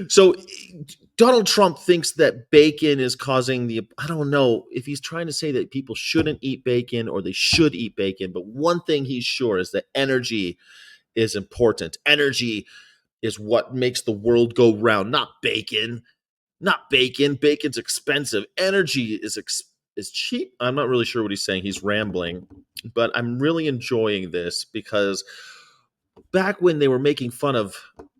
So Donald Trump thinks that bacon is causing the, I don't know if he's trying to say that people shouldn't eat bacon or they should eat bacon, but one thing he's sure is that energy is important. Energy is what makes the world go round, not bacon. Not bacon. Bacon's expensive. Energy is cheap. I'm not really sure what he's saying. He's rambling, but I'm really enjoying this because back when they were making fun of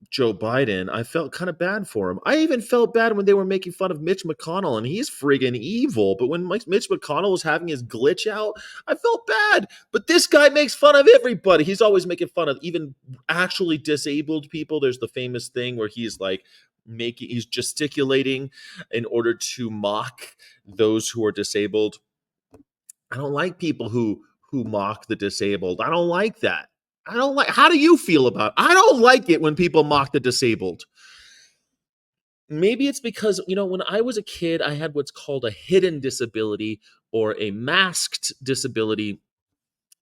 Joe Biden, I felt kind of bad for him. I even felt bad when they were making fun of Mitch McConnell, and he's friggin' evil. But when Mitch McConnell was having his glitch out, I felt bad. But this guy makes fun of everybody. He's always making fun of even actually disabled people. There's the famous thing where he's like he's gesticulating in order to mock those who are disabled. I don't like people who mock the disabled. I don't like that. I don't like. How do you feel about it? I don't like it when people mock the disabled. Maybe it's because, when I was a kid, I had what's called a hidden disability or a masked disability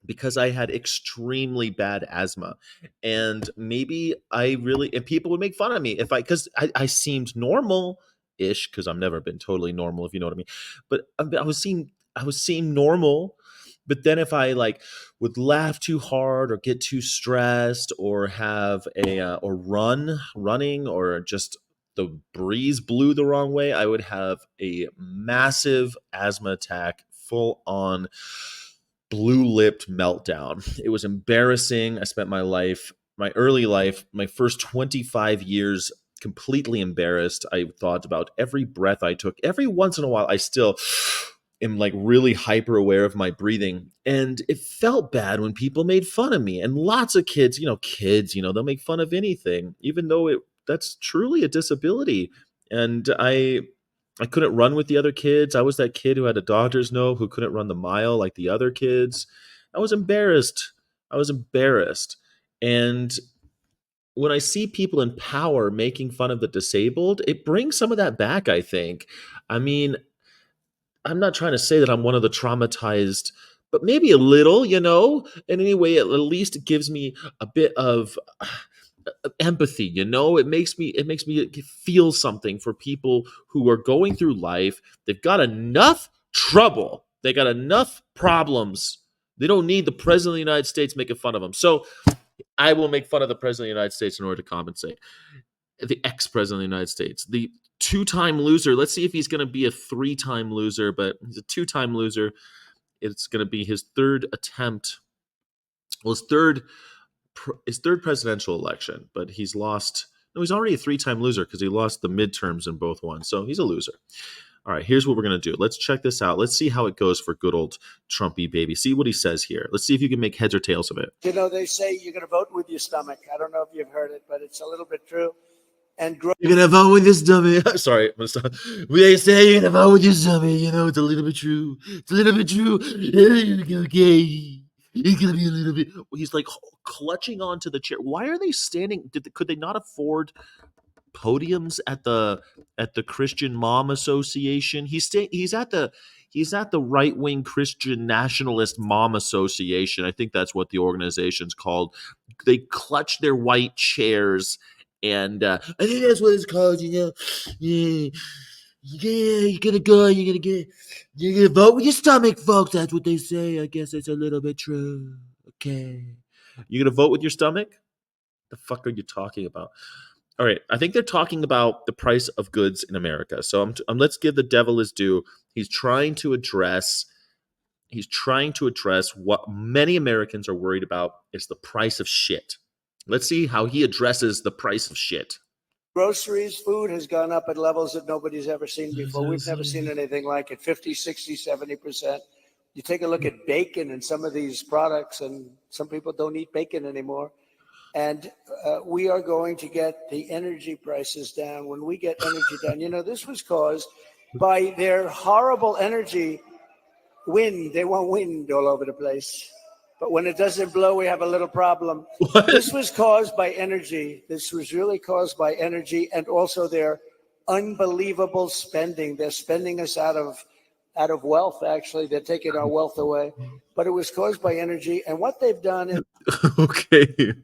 because I had extremely bad asthma. And maybe and people would make fun of me because I seemed normal ish, because I've never been totally normal, if you know what I mean. But I was seeing normal. But then if I like would laugh too hard or get too stressed or have or running or just the breeze blew the wrong way, I would have a massive asthma attack, full on blue-lipped meltdown. It was embarrassing. I spent my early life, my first 25 years completely embarrassed. I thought about every breath I took. Every once in a while, I still am like really hyper aware of my breathing. And it felt bad when people made fun of me. And lots of kids, they'll make fun of anything, even though that's truly a disability. And I couldn't run with the other kids. I was that kid who had a doctor's note who couldn't run the mile like the other kids. I was embarrassed. I was embarrassed. And when I see people in power making fun of the disabled, it brings some of that back, I think. I mean, I'm not trying to say that I'm one of the traumatized, but maybe a little, And anyway, at least it gives me a bit of empathy. It makes me feel something for people who are going through life. They've got enough trouble. They got enough problems. They don't need the president of the United States making fun of them. So I will make fun of the president of the United States in order to compensate. The ex-president of the United States, the two-time loser. Let's see if he's going to be a three-time loser, but he's a two-time loser. It's going to be his third attempt. Well, his third presidential election, but he's lost. No, he's already a three-time loser because he lost the midterms in both ones. So he's a loser. All right, here's what we're going to do. Let's check this out. Let's see how it goes for good old Trumpy baby. See what he says here. Let's see if you can make heads or tails of it. They say you're going to vote with your stomach. I don't know if you've heard it, but it's a little bit true. And you're going to vote with your stomach. Sorry, I'm going to stop. They say you're going to vote with your stomach. It's a little bit true. It's a little bit true. Okay. It's gonna be a little bit. He's like clutching onto the chair. Why are they standing? Could they not afford podiums at the Christian Mom Association? He's at the right wing Christian Nationalist Mom Association. I think that's what the organization's called. They clutch their white chairs, and I think that's what it's called. Yeah. Yeah, you're gonna vote with your stomach, folks. That's what they say. I guess it's a little bit true. Okay. You're gonna vote with your stomach? The fuck are you talking about? All right, I think they're talking about the price of goods in America. So let's give the devil his due. He's trying to address what many Americans are worried about is the price of shit. Let's see how he addresses the price of shit. Groceries, food has gone up at levels that nobody's ever seen before. We've never seen anything like it, 50, 60, 70%. You take a look at bacon and some of these products, and some people don't eat bacon anymore. And we are going to get the energy prices down. When we get energy down, this was caused by their horrible energy wind. They want wind all over the place. But when it doesn't blow, we have a little problem. What? This was caused by energy. This was really caused by energy and also their unbelievable spending. They're spending us out of wealth, actually. They're taking our wealth away. But it was caused by energy. And what they've done is... Okay.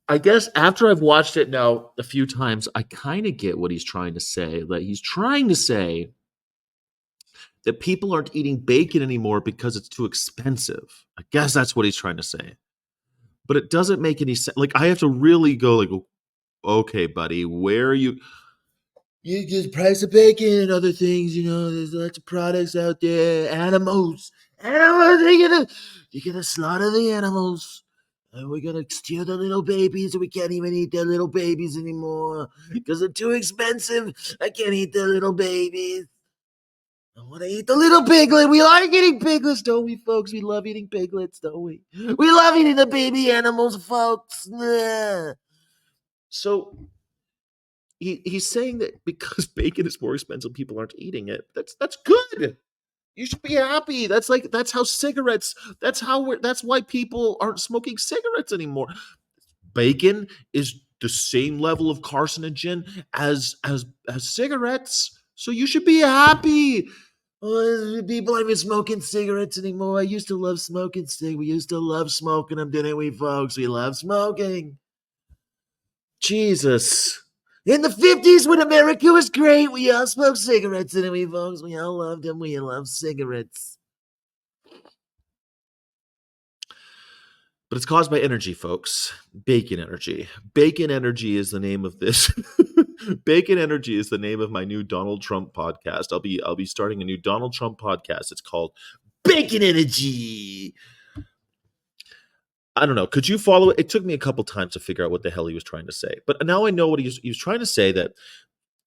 I guess after I've watched it now a few times, I kind of get what he's trying to say. That he's trying to say that people aren't eating bacon anymore because it's too expensive. I guess that's what he's trying to say. But it doesn't make any sense. Like I have to really go like, okay, buddy, where are you? You just price of bacon and other things, there's lots of products out there. Animals. Animals, they're gonna slaughter the animals. And we're gonna steal the little babies, and we can't even eat their little babies anymore because they're too expensive. I can't eat their little babies. I want to eat the little piglet. We like eating piglets, don't we, folks? We love eating piglets, don't we? We love eating the baby animals, folks. So he's saying that because bacon is more expensive, people aren't eating it. That's good. You should be happy. That's how cigarettes. That's why people aren't smoking cigarettes anymore. Bacon is the same level of carcinogen as cigarettes. So you should be happy. Oh, people aren't even smoking cigarettes anymore. I used to love smoking We used to love smoking them, didn't we, folks? We love smoking. Jesus. In the 50s, when America was great, we all smoked cigarettes, didn't we, folks? We all loved them. We loved cigarettes. But it's caused by energy, folks. Bacon energy. Bacon energy is the name of this. Bacon energy is the name of my new Donald Trump podcast. I'll be starting a new Donald Trump podcast. It's called Bacon Energy. I don't know. Could you follow it? It took me a couple times to figure out what the hell he was trying to say. But now I know what he was trying to say, that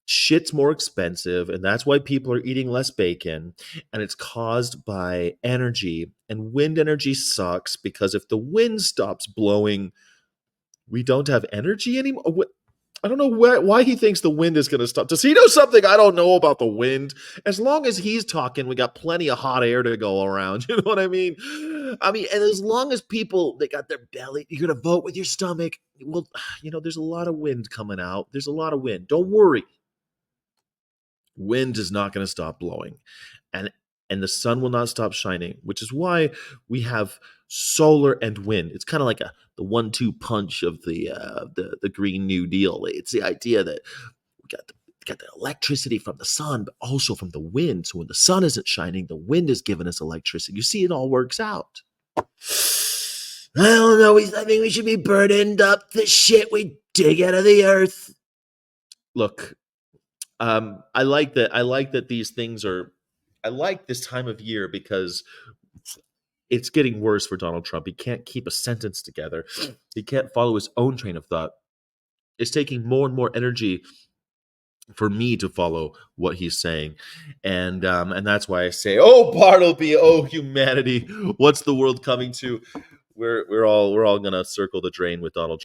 shit's more expensive and that's why people are eating less bacon, and it's caused by energy, and wind energy sucks because if the wind stops blowing, we don't have energy anymore. I don't know why he thinks the wind is going to stop. Does he know something I don't know about the wind? As long as he's talking, we got plenty of hot air to go around. You know what I mean? And as long as people, they got their belly, you're going to vote with your stomach. Well, there's a lot of wind coming out. There's a lot of wind. Don't worry. Wind is not going to stop blowing. And the sun will not stop shining, which is why we have solar and wind. It's kind of like the 1-2 punch of the Green New Deal. It's the idea that we got the electricity from the sun, but also from the wind. So when the sun isn't shining, the wind is giving us electricity. You see, it all works out. I don't know. I think we should be burning up the shit we dig out of the earth. Look, I like that. I like that these things are. I like this time of year because it's getting worse for Donald Trump. He can't keep a sentence together. He can't follow his own train of thought. It's taking more and more energy for me to follow what he's saying, and that's why I say, "Oh, Bartleby, oh humanity, what's the world coming to?" We're all gonna circle the drain with Donald